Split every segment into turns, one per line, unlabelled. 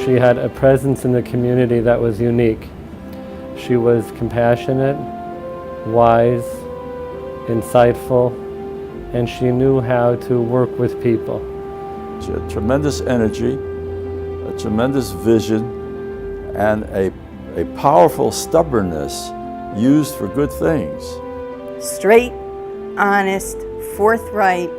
She had a presence in the community that was unique. She was compassionate, wise, insightful, and she knew how to work with people.
She had tremendous energy, a tremendous vision, and a powerful stubbornness used for good things.
Straight, honest, forthright,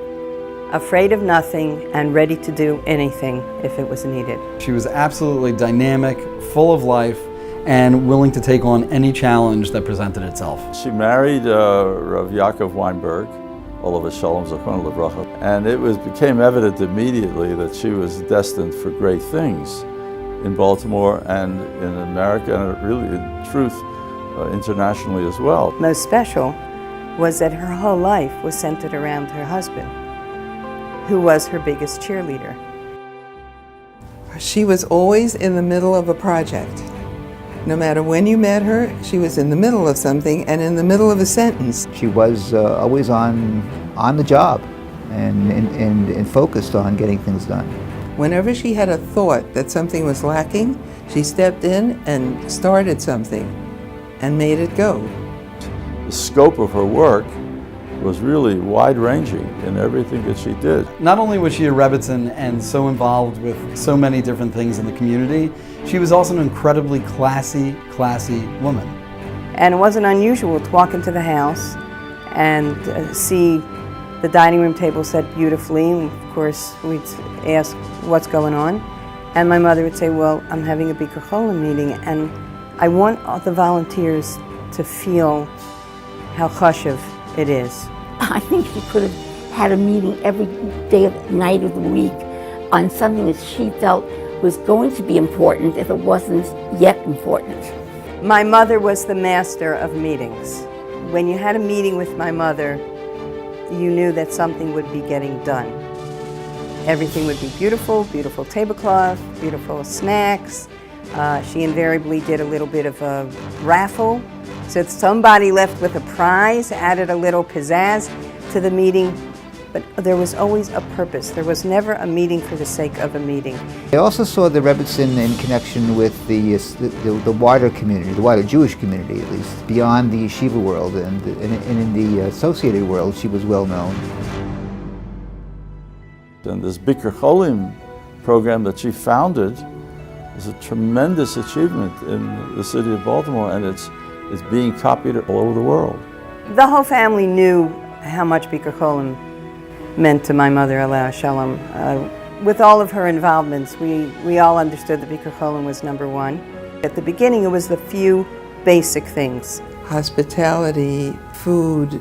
afraid of nothing, and ready to do anything if it was needed.
She was absolutely dynamic, full of life, and willing to take on any challenge that presented itself.
She married Rav Yaakov Weinberg, Aliza Elman Zechron Livracha, and it became evident immediately that she was destined for great things in Baltimore and in America, and really, in truth, internationally as well.
Most special was that her whole life was centered around her husband, who was her biggest cheerleader.
She was always in the middle of a project. No matter when you met her, she was in the middle of something and in the middle of a sentence.
She was always on the job and focused on getting things done.
Whenever she had a thought that something was lacking, she stepped in and started something and made it go.
The scope of her work was really wide-ranging in everything that she did.
Not only was she a Rebbitzin and so involved with so many different things in the community, she was also an incredibly classy woman.
And it wasn't unusual to walk into the house and see the dining room table set beautifully, and of course we'd ask what's going on, and my mother would say, well, I'm having a Bikur Cholim meeting, and I want all the volunteers to feel how chashuv it is.
I think she could have had a meeting every day of night of the week on something that she felt was going to be important if it wasn't yet important.
My mother was the master of meetings. When you had a meeting with my mother, you knew that something would be getting done. Everything would be beautiful, beautiful tablecloth, beautiful snacks. She invariably did a little bit of a raffle. So if somebody left with a prize, added a little pizzazz to the meeting, but there was always a purpose. There was never a meeting for the sake of a meeting.
I also saw the Rebbitzin in connection with the wider community, the wider Jewish community at least, beyond the yeshiva world, and in the associated world she was well known.
And this Bikur Cholim program that she founded is a tremendous achievement in the city of Baltimore, and it's being copied all over the world.
The whole family knew how much Bikur Cholim meant to my mother, Aliza Elman. With all of her involvements, we all understood that Bikur Cholim was number one. At the beginning, it was the few basic things.
Hospitality, food,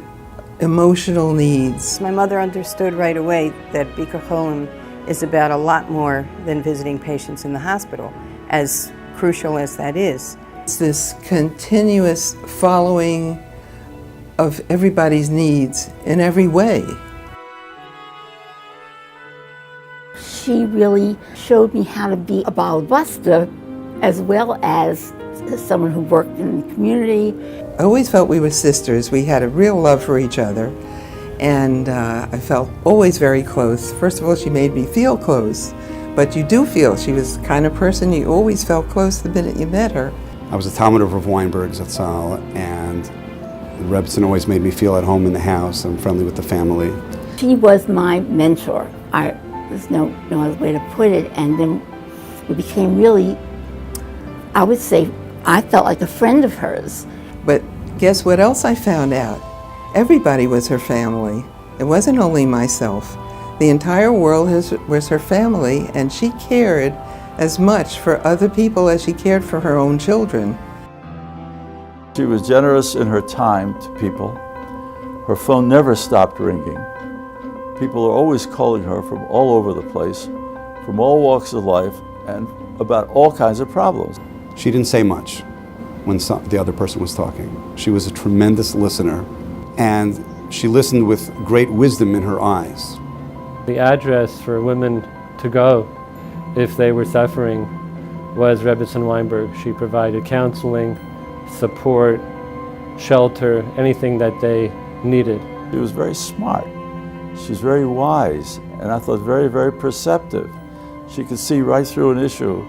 emotional needs.
My mother understood right away that Bikur Cholim is about a lot more than visiting patients in the hospital, as crucial as that is.
It's this continuous following of everybody's needs in every way.
She really showed me how to be a balabuster as well as someone who worked in the community.
I always felt we were sisters. We had a real love for each other, and I felt always very close. First of all, she made me feel close, but you do feel she was the kind of person you always felt close the minute you met her.
I was a Talmud of Rav Weinberg Zatzal, and Rebbitzin always made me feel at home in the house and friendly with the family.
She was my mentor. There's no other way to put it, and then it became really, I would say, I felt like a friend of hers.
But guess what else I found out? Everybody was her family. It wasn't only myself. The entire world was her family, and she cared as much for other people as she cared for her own children.
She was generous in her time to people. Her phone never stopped ringing. People are always calling her from all over the place, from all walks of life, and about all kinds of problems.
She didn't say much when the other person was talking. She was a tremendous listener, and she listened with great wisdom in her eyes.
The address for women to go if they were suffering was Rebbetzin Weinberg. She provided counseling, support, shelter, anything that they needed.
She was very smart. She's very wise, and I thought very, very perceptive. She could see right through an issue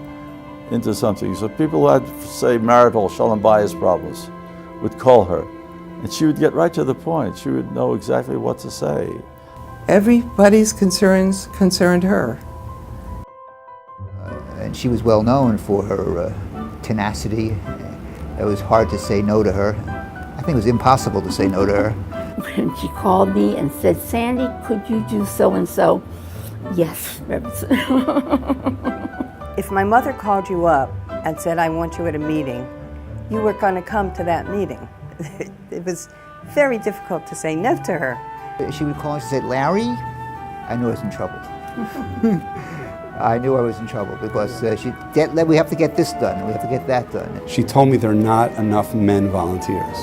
into something. So people who had, say, marital shalom bayis problems would call her, and she would get right to the point. She would know exactly what to say.
Everybody's concerns concerned her.
And she was well known for her tenacity. It was hard to say no to her. I think it was impossible to say no to her.
When she called me and said, Sandy, could you do so-and-so? Yes, Rebbitzin.
If my mother called you up and said, I want you at a meeting, you were going to come to that meeting. It was very difficult to say no to her.
She would call and she said, Larry, I knew I was in trouble. I knew I was in trouble because we have to get this done, and we have to get that done.
She told me there are not enough men volunteers.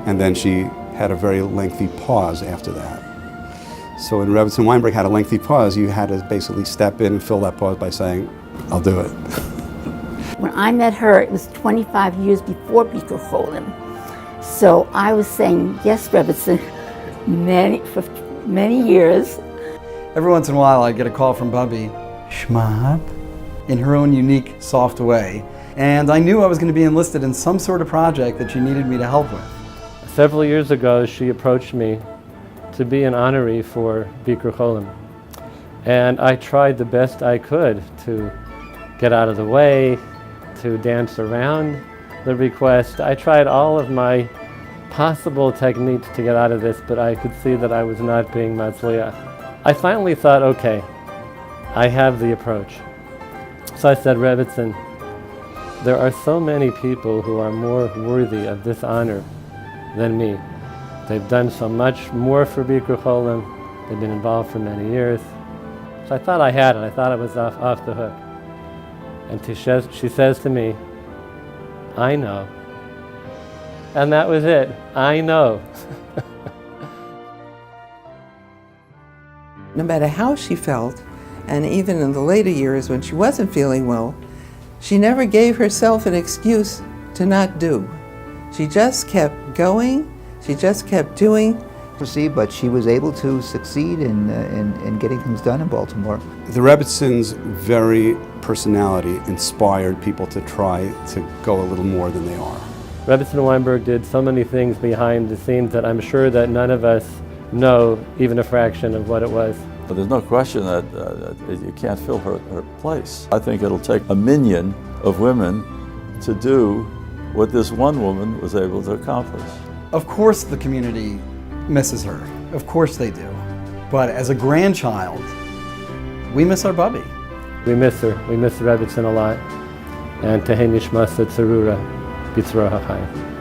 And then she had a very lengthy pause after that. So when Rebbetzin Weinberg had a lengthy pause, you had to basically step in and fill that pause by saying, I'll do it.
When I met her, it was 25 years before Bikur Cholim. So I was saying, yes, Rebbetzin, for many years.
Every once in a while I'd get a call from Bubby, Shmop, in her own unique, soft way. And I knew I was going to be enlisted in some sort of project that she needed me to help with.
Several years ago, she approached me to be an honoree for Bikur Cholim. And I tried the best I could to get out of the way, to dance around the request. I tried all of my possible techniques to get out of this, but I could see that I was not being matzliach. I finally thought, okay, I have the approach. So I said, Rebbitzin, there are so many people who are more worthy of this honor than me. They've done so much more for Bikur Cholim. They've been involved for many years. So I thought I had it. I thought I was off the hook. And she says to me, I know. And that was it. I know.
No matter how she felt, and even in the later years when she wasn't feeling well, she never gave herself an excuse to not do. She just kept going, she just kept doing.
But she was able to succeed in getting things done in Baltimore.
The Rebbitzins' very personality inspired people to try to go a little more than they are.
Rebbetzin Weinberg did so many things behind the scenes that I'm sure that none of us know even a fraction of what it was.
But there's no question that you can't fill her place. I think it'll take a minion of women to do what this one woman was able to accomplish.
Of course the community misses her. Of course they do. But as a grandchild, we miss our Bubby.
We miss her. We miss Rebbitzin a lot. And Tehei Nishmas Tzarura B'tzroha Chayim.